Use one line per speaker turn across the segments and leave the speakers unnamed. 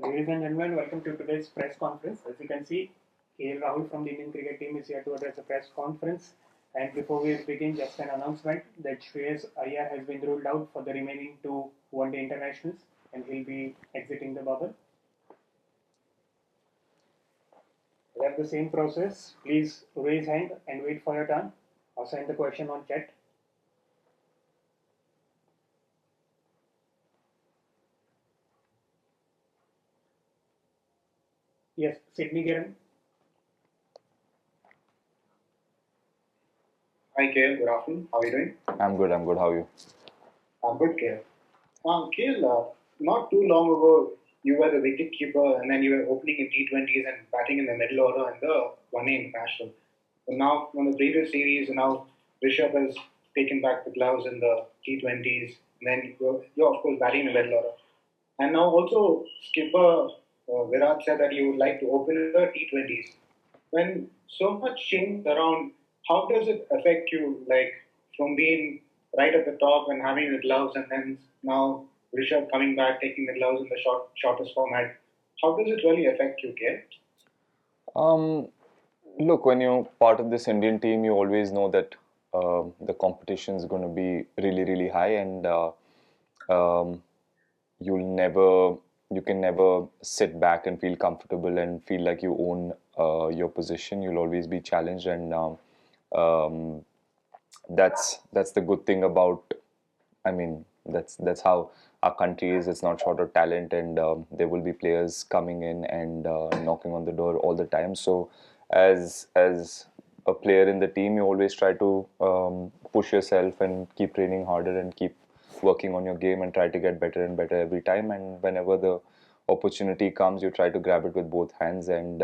Ladies and gentlemen, welcome to today's press conference. As you can see, KL Rahul from the Indian cricket team is here to address a press conference. And before we begin, just an announcement that Shreyas Iyer has been ruled out for the remaining two one-day internationals, and he'll be exiting the bubble. We have the same process. Please raise hand and wait for your turn, or send the question on chat. Yes, Sydney Giran.
Hi, KL. Good afternoon. How are you doing?
I'm good. How are you?
I'm good, KL. KL, not too long ago, you were the wicket keeper and then you were opening in T20s and batting in the middle order in the one-day international. So now, from the previous series, now Rishabh has taken back the gloves in the T20s. And then you're, of course, batting in the middle order. And now also, skipper Virats said that you would like to open in the T20s. When so much change around, how does it affect you? Like from being right at the top and having the gloves, and then now Rishabh coming back, taking the gloves in the shortest format. How does it really affect you, Kay?
Um, Look, when you're part of this Indian team, you always know that the competition is going to be really, really high, and um, you can never sit back and feel comfortable and feel like you own your position. You'll always be challenged, and um, that's the good thing about. I mean, that's how our country is. It's not short of talent, and there will be players coming in and knocking on the door all the time. So, as a player in the team, you always try to push yourself and keep training harder and keep working on your game and try to get better and better every time. And whenever the opportunity comes, you try to grab it with both hands, and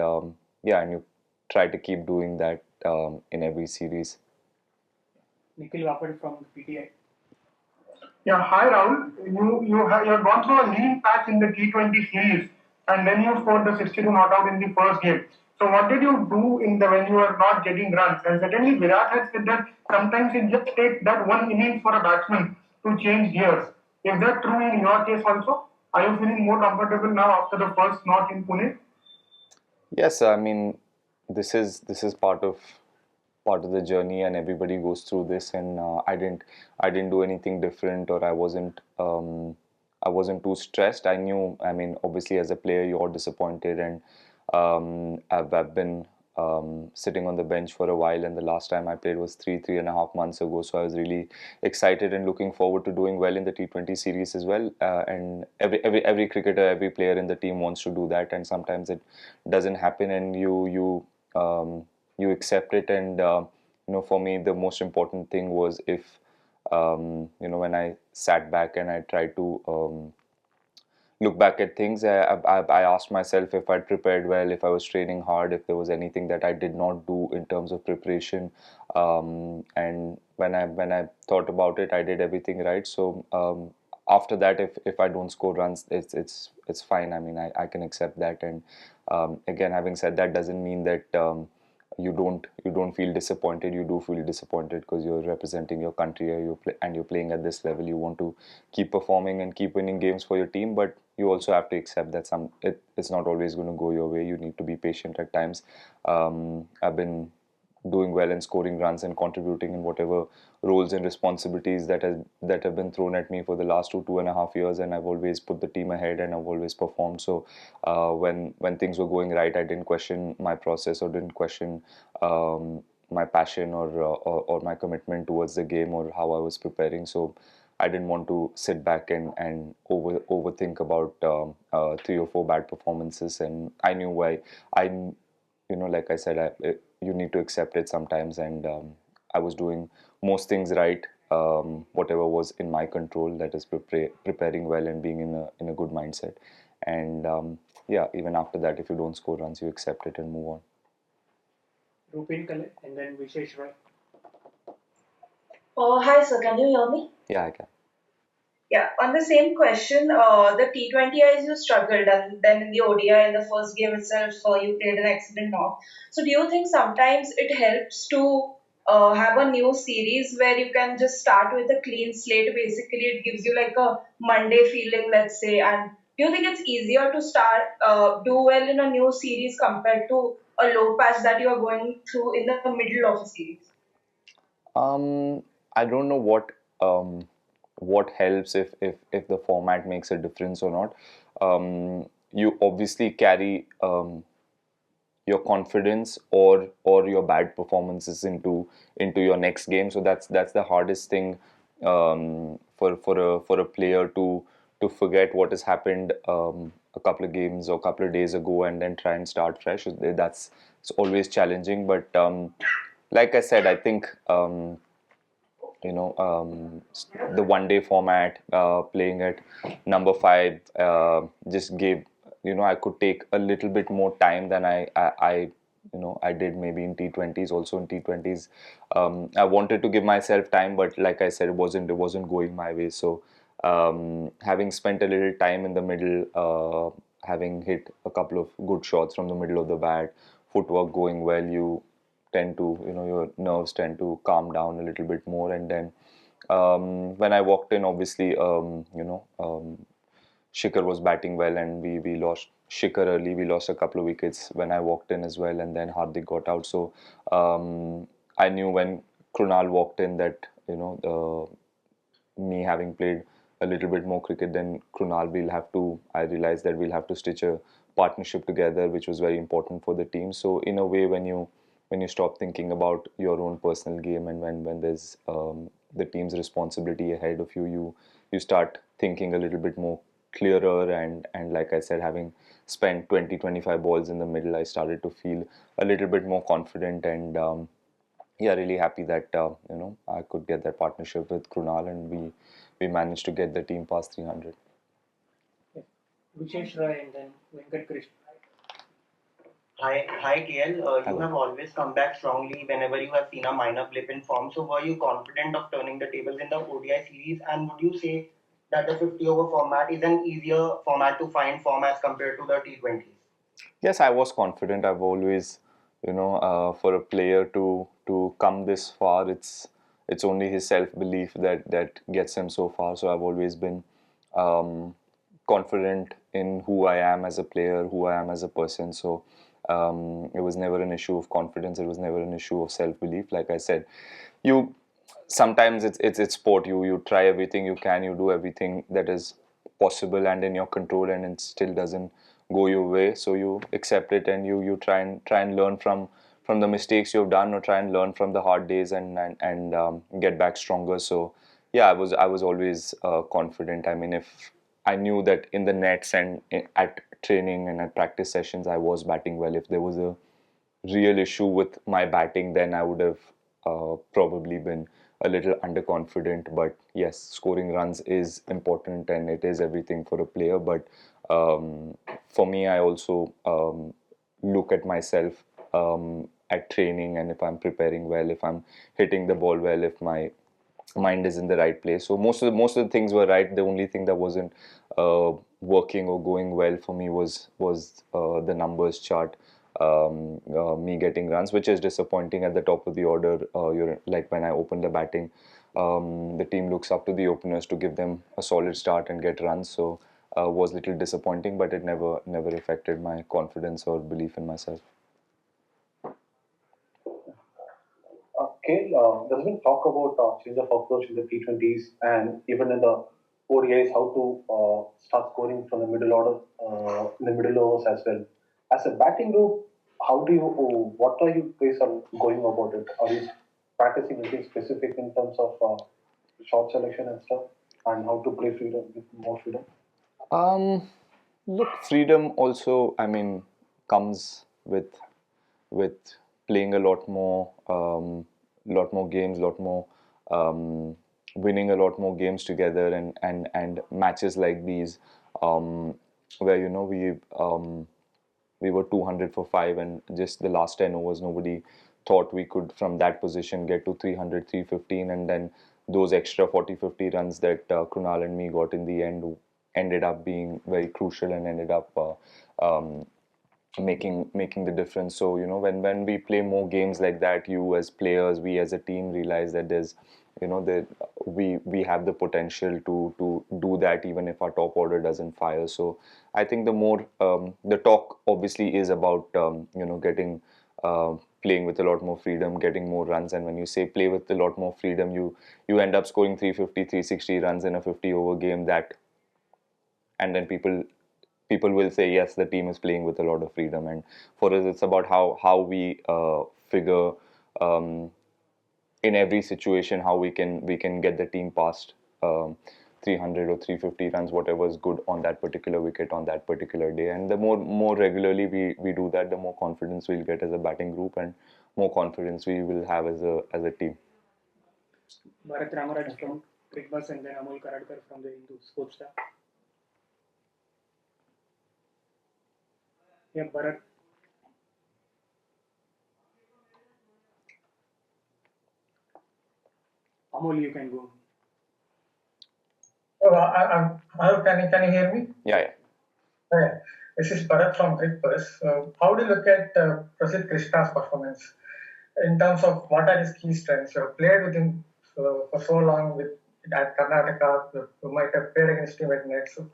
yeah, and you try to keep doing that in every series.
Nikhil Vapad from PTI.
Yeah, hi Rahul. You have gone through a lean patch in the T20 series, and then you scored the 62 not out in the first game. So what did you do in the when you were not getting runs? And secondly, Virat had said that sometimes it just takes that one innings for a batsman to change gears. Is that true in your case also? Are you feeling more comfortable now after the first knock in Pune?
Yes, I mean, this is part of the journey, and everybody goes through this. And I didn't do anything different, or I wasn't too stressed. I knew, I mean, obviously as a player you're disappointed, and I've been sitting on the bench for a while, and the last time I played was 3.5 months ago. So I was really excited and looking forward to doing well in the T20 series as well. And every cricketer, every player in the team wants to do that, and sometimes it doesn't happen, and you accept it. And for me, the most important thing was if when I sat back and I tried to look back at things, I asked myself if I'd prepared well, if I was training hard, if there was anything that I did not do in terms of preparation. And when I thought about it, I did everything right. So after that, if I don't score runs, it's fine. I mean, I can accept that. And again, having said that, doesn't mean that you don't feel disappointed. You do feel disappointed because you're representing your country, or and you're playing at this level. You want to keep performing and keep winning games for your team, but you also have to accept that it's not always going to go your way. You need to be patient at times. I've been doing well and scoring runs and contributing in whatever roles and responsibilities that have been thrown at me for the last 2.5 years, and I've always put the team ahead, and I've always performed. So when things were going right, I didn't question my process, or didn't question my passion, or my commitment towards the game, or how I was preparing. So I didn't want to sit back and overthink about 3 or 4 bad performances. And I knew why. Like I said, you need to accept it sometimes. And I was doing most things right. Whatever was in my control, that is preparing well and being in a good mindset. And yeah, even after that, if you don't score runs, you accept it and move on.
Rupin Kale, and then Vishesh Roy.
Hi, sir. Can you hear me?
Yeah, I can.
Yeah, on the same question, the T20Is you struggled, and then in the ODI in the first game itself, you played an excellent knock. So, do you think sometimes it helps to have a new series where you can just start with a clean slate? Basically, it gives you like a Monday feeling, let's say, and Do you think it's easier to start do well in a new series compared to a low patch that you are going through in the middle of a series?
Um, I don't know what helps if the format makes a difference or not. You obviously carry your confidence or your bad performances into your next game. So that's the hardest thing for a player to forget what has happened a couple of games or a couple of days ago and then try and start fresh. That's it's always challenging, but like I said, I think the one day format, playing at number five, just gave, I could take a little bit more time than I did maybe in T20s. Also in T20s, I wanted to give myself time, but like I said, it wasn't going my way. So having spent a little time in the middle, having hit a couple of good shots from the middle of the bat, footwork going well, you tend to, your nerves tend to calm down a little bit more. And then when I walked in, obviously, Shikhar was batting well, and we lost Shikhar early. We lost a couple of wickets when I walked in as well, and then Hardik got out. So I knew when Krunal walked in that, me having played a little bit more cricket than Krunal, I realized that we'll have to stitch a partnership together, which was very important for the team. So in a way, when you stop thinking about your own personal game, and when there's the team's responsibility ahead of you, you start thinking a little bit more clearer. And like I said, having spent 20-25 balls in the middle, I started to feel a little bit more confident. And yeah, really happy that I could get that partnership with Krunal, and we managed to get the team past 300.
Yeah. Vishesh Rai and then Venkat Krishna.
Hi KL. You
Hello.
have always come back strongly whenever you have seen a minor blip in form. So were you confident of turning the tables in the ODI series? And would you say that the 50 over format is an easier format to find form as compared to the T20s?
Yes, I was confident. I've always, for a player to come this far, it's only his self belief that gets him so far. So I've always been um, confident in who I am as a player, who I am as a person. So it was never an issue of confidence. It was never an issue of self belief. Like I said, you sometimes it's sport. You try everything you can. You do everything that is possible and in your control, and it still doesn't go your way. So you accept it, and you try and learn from the mistakes you've done, or try and learn from the hard days, and get back stronger. So yeah, I was always confident. I mean, if I knew that in the nets and at training and at practice sessions I was batting well. If there was a real issue with my batting, then I would have probably been a little underconfident. But yes, scoring runs is important, and it is everything for a player. But for me, I also look at myself at training, and if I'm preparing well, if I'm hitting the ball well, if my mind is in the right place. So most of the things were right. The only thing that wasn't working or going well for me was the numbers chart. Me getting runs, which is disappointing at the top of the order. You're like when I open the batting, the team looks up to the openers to give them a solid start and get runs. So was a little disappointing, but it never affected my confidence or belief in myself.
Okay, there's been talk about change of approach in the T20s and even in the ODIs, how to start scoring from the middle order, in the middle overs as well. As a batting group, what are you guys are going about it? Are you practicing anything specific in terms of shot selection and stuff, and how to play freedom with more freedom?
Um, Look, freedom also, I mean, comes with playing a lot more games, lot more um, winning a lot more games together, and matches like these, where we were 200 for five, and just the last 10 overs, nobody thought we could from that position get to 300, 315, and then those extra 40-50 runs that Krunal and me got in the end ended up being very crucial, and ended up making the difference. So when we play more games like that, you as players, we as a team realize that that we have the potential to do that even if our top order doesn't fire. So I think the talk obviously is about getting playing with a lot more freedom, getting more runs. And when you say play with a lot more freedom, you end up scoring 350, 360 runs in a 50 over game, and then people will say yes, the team is playing with a lot of freedom. And for us, it's about how we figure in every situation how we can get the team past 300 or 350 runs, whatever is good on that particular wicket on that particular day. And the more regularly we do that, the more confidence we'll get as a batting group, and more confidence we will have as a team.
Bharat Ramaraj from Crickbus, and then Amol Karadkar from the Hindu Sports Star. Yeah, Bharat. Amol, you can go.
Hello, can you hear me?
Yeah.
Yeah. This is Bharat from Crickbus. How do you look at Prasidh Krishna's performance in terms of what are his key strengths? You have played with him for so long at Karnataka. You might have played against him at net. So,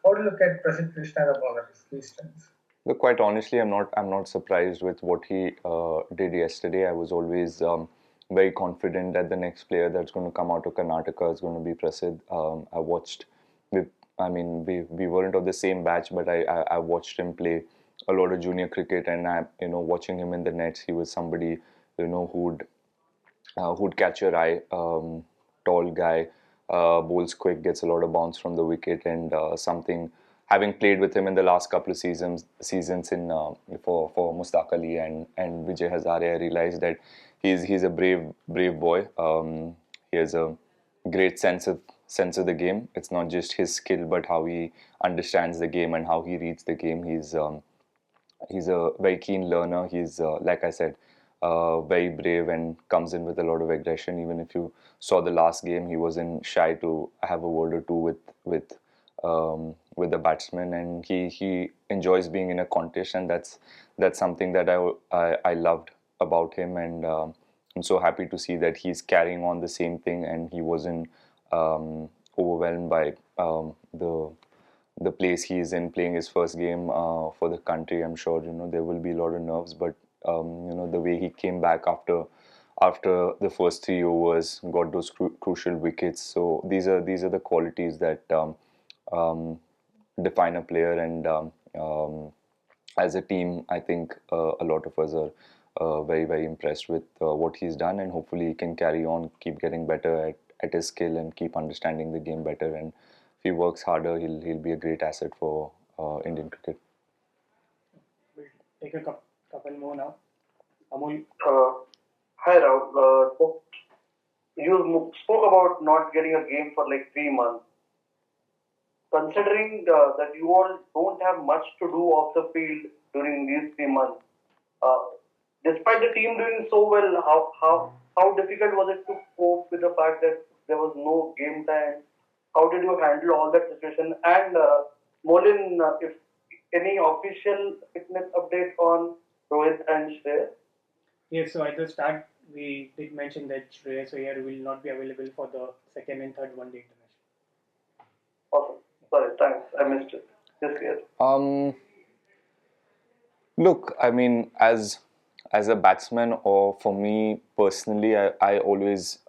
how do you look at Prasidh Krishna as a bowler, his key strengths?
Look, quite honestly, I'm not surprised with what he did yesterday. I was always very confident that the next player that's going to come out of Karnataka is going to be Prasidh. I watched with, I mean, we weren't of the same batch, but I watched him play a lot of junior cricket, and watching him in the nets, he was somebody who'd catch your eye. Tall guy, bowls quick, gets a lot of bounce from the wicket, and something. Having played with him in the last couple of seasons in for Mustaq Ali and Vijay Hazare, I realized that he's a brave boy. He has a great sense of the game. It's not just his skill, but how he understands the game and how he reads the game. He's a very keen learner. He's like I said, very brave and comes in with a lot of aggression. Even if you saw the last game, he wasn't shy to have a word or two with the batsman, and he enjoys being in a contest, and that's something that I loved about him. And I'm so happy to see that he's carrying on the same thing, and he wasn't overwhelmed by the place he is in, playing his first game for the country. I'm sure there will be a lot of nerves, but the way he came back after the first 3 overs, got those crucial wickets. So these are the qualities that define a player, and as a team, I think a lot of us are very, very impressed with what he's done, and hopefully he can carry on, keep getting better at his skill, and keep understanding the game better. And if he works harder, he'll be a great asset for Indian cricket.
We'll take a couple more now. Amol.
Hi Rahul. You spoke about not getting a game for like 3 months. Considering that you all don't have much to do off the field during these 3 months, uh, despite the team doing so well, how difficult was it to cope with the fact that there was no game time? How did you handle all that situation? And Molin, if any official fitness update on Rohit and Shreyas?
Yes, so at the start, we did mention that Shreyas Iyer will not be available for the second and third one day international.
Awesome. Sorry, thanks. I missed it. Just clear.
Look, I mean, as a batsman, or for me personally, I always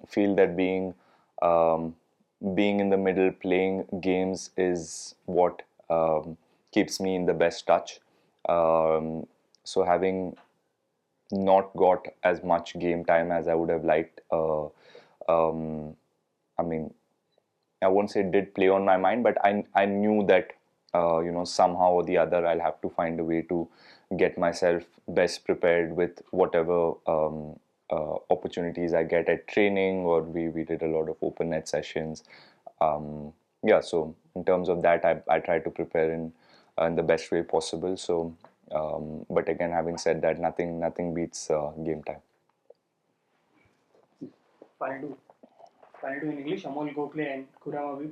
feel that being in the middle, playing games is what keeps me in the best touch. So having not got as much game time as I would have liked, I mean, I won't say it did play on my mind, but I knew that somehow or the other I'll have to find a way to get myself best prepared with whatever opportunities I get at training, or we did a lot of open net sessions. Yeah, so in terms of that, I try to prepare in the best way possible. So, but again, having said that, nothing beats game time.
Final two in English, Amol Gokhale and Khurram Habib.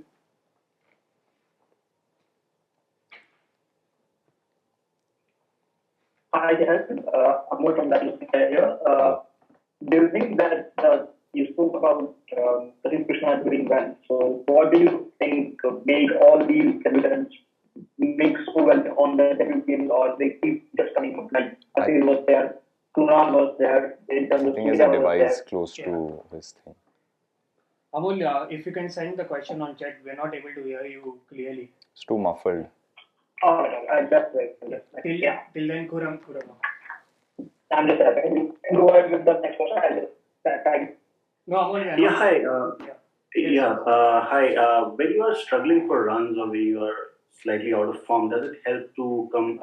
Hi, yes, Amol from that here. Do you think that you spoke about Pradeep Krishna doing well. So, what do you think made all these evidence make so well on the WPL, or they keep just coming up? Like Asil was there, Kunal was there, in terms
I
of
think there's a
Surya was
device
there.
close
Yeah.
to his thing.
Amol, if you can send the question on chat, we're not able to hear you clearly.
It's too muffled.
All right, that's right.
Till then, Kuram.
I'm just go ahead with the next question. I'll just tag.
No, Amol, yeah.
Yeah, hi.
Yes.
Hi. When you are struggling for runs or when you are slightly out of form, does it help to come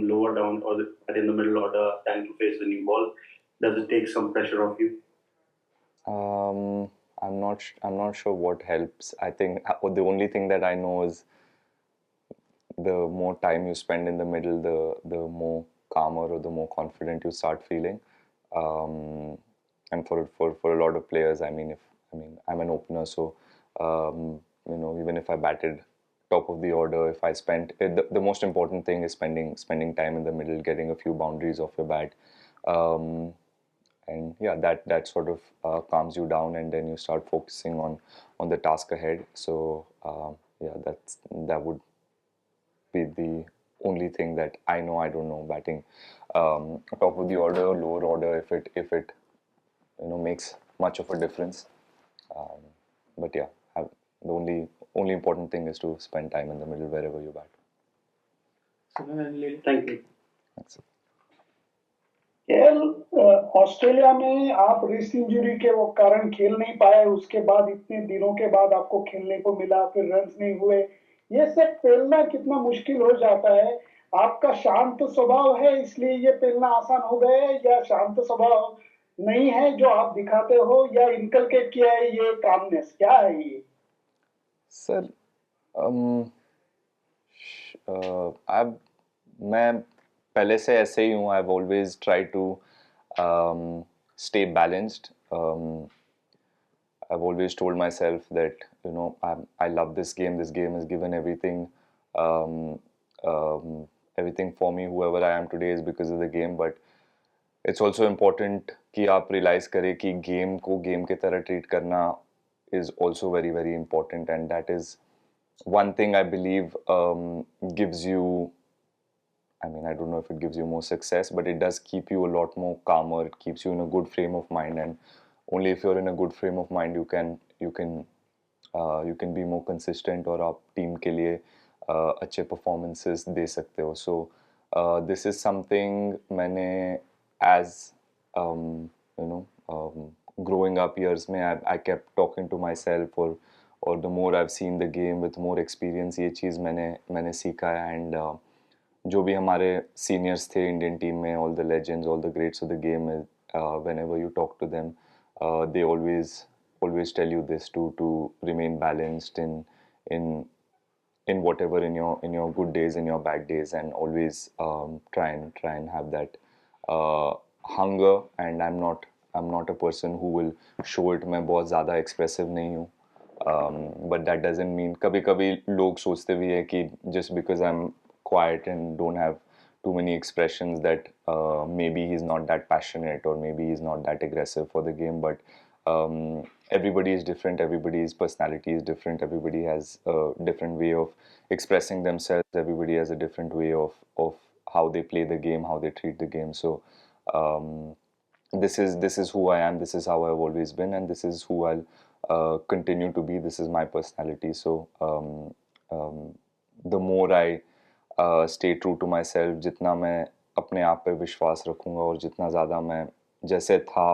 lower down or in the middle order than to face the new ball? Does it take some pressure off you?
I'm not sure what helps. I think the only thing that I know is the more time you spend in the middle, the more calmer or the more confident you start feeling. And for a lot of players, I mean I'm an opener, so even if I batted top of the order, if I spent the most important thing is spending time in the middle, getting a few boundaries off your bat. And yeah, that sort of calms you down, and then you start focusing on the task ahead. So yeah, that would be the only thing that I know. I don't know batting top of the order, lower order, if it makes much of a difference. But yeah, the only important thing is to spend time in the middle wherever you bat.
Thank you.
That's it.
KL Australia में आप wrist injury के वो कारण खेल नहीं पाए, उसके बाद इतने दिनों के बाद आपको खेलने को मिला, फिर रन्स नहीं हुए, ये सब पेलना कितना मुश्किल हो जाता है। आपका शांत स्वभाव है इसलिए ये पेलना आसान हो गया है, या शांत स्वभाव नहीं है जो आप दिखाते हो, या इनकलकेट किया है ये कामनेस, क्या है ये?
सर मैं पहले से ऐसे ही हूँ. I've always tried to stay balanced. I've always told myself that I love this game. This game has given everything, everything for me. Whoever I am today is because of the game. But it's also important कि आप realize करें कि game को game के तरह treat करना is also very very important, and that is one thing I believe gives you. I mean, I don't know if it gives you more success, but it does keep you a lot more calmer. It keeps you in a good frame of mind, and only if you're in a good frame of mind, you can be more consistent और आप team के लिए अच्छे performances दे सकते हो. So this is something मैंने as growing up years में I kept talking to myself, or the more I've seen the game with more experience, ये चीज़ मैंने सीखा है. And जो भी हमारे सीनियर्स थे इंडियन टीम में, all the legends, all the greats of the game, whenever you talk to them, they always tell you this to remain balanced in whatever, in your good days, in your bad days, and always try and have that hunger. And I'm not a person who will show it. मैं बहुत ज़्यादा expressive नहीं हूँ. But that doesn't mean कभी-कभी लोग सोचते भी है कि just because I'm quiet and don't have too many expressions that maybe he's not that passionate, or maybe he's not that aggressive for the game. But everybody is different, everybody's personality is different, everybody has a different way of expressing themselves, everybody has a different way of how they play the game, how they treat the game. So this is who I am, this is how I've always been, and this is who I'll continue to be. This is my personality. So the more I stay true to myself, जितना मैं अपने आप पे विश्वास रखूँगा, और जितना ज़्यादा मैं जैसे था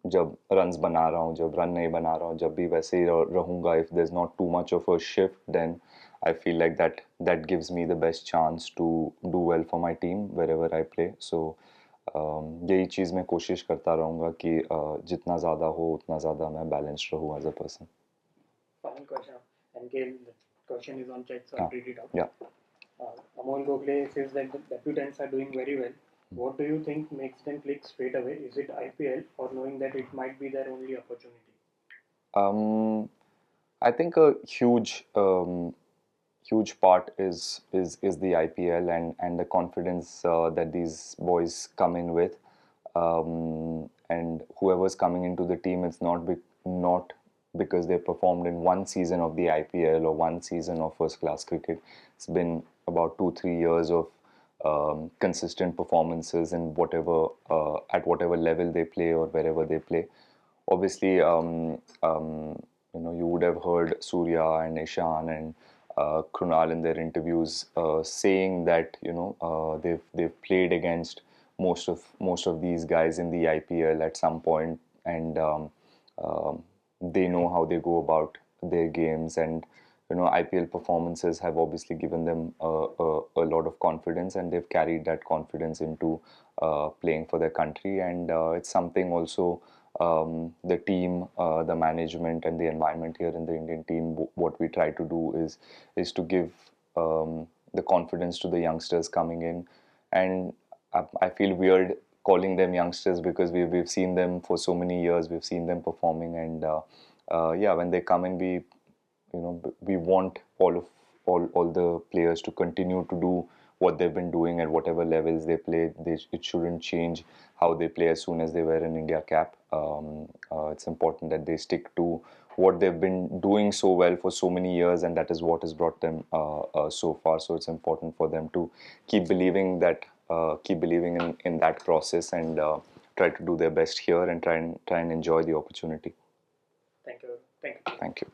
जब रन्स बना रहा हूँ, जब रन नहीं बना रहा हूँ, जब भी वैसे ही रहूँगा, if there's not too much of a shift, then I feel like that gives me the best chance to do well for my team wherever I play. So यही चीज़ मैं कोशिश करता रहूँगा कि जितना ज़्यादा हो उतना ज़्यादा मैं बैलेंस्ड रहूँ as a person.
Final question, and the question is on chat, so I'll read it out.
Yeah.
Amol Gokhale says that the debutants are doing very well. What do you think makes them click straight away? Is it IPL, or knowing that it might be their only opportunity?
I think a huge part is the IPL and the confidence that these boys come in with. and whoever's coming into the team, it's not because they performed in one season of the IPL or one season of first class cricket. It's been about 2-3 years of consistent performances in whatever at whatever level they play or wherever they play. Obviously, you would have heard Surya and Ishan and Krunal in their interviews saying that they've played against most of these guys in the IPL at some point, and they know how they go about their games. And IPL performances have obviously given them a lot of confidence, and they've carried that confidence into playing for their country. And it's something also the team, the management, and the environment here in the Indian team. What we try to do is to give the confidence to the youngsters coming in. And I feel weird calling them youngsters because we've seen them for so many years. We've seen them performing, and yeah, when they come in, we want all the players to continue to do what they've been doing at whatever levels they play. It shouldn't change how they play as soon as they wear an India cap. It's important that they stick to what they've been doing so well for so many years, and that is what has brought them so far. So it's important for them to keep believing in that process, and try to do their best here, and try and enjoy the opportunity.
Thank you.
Thank you.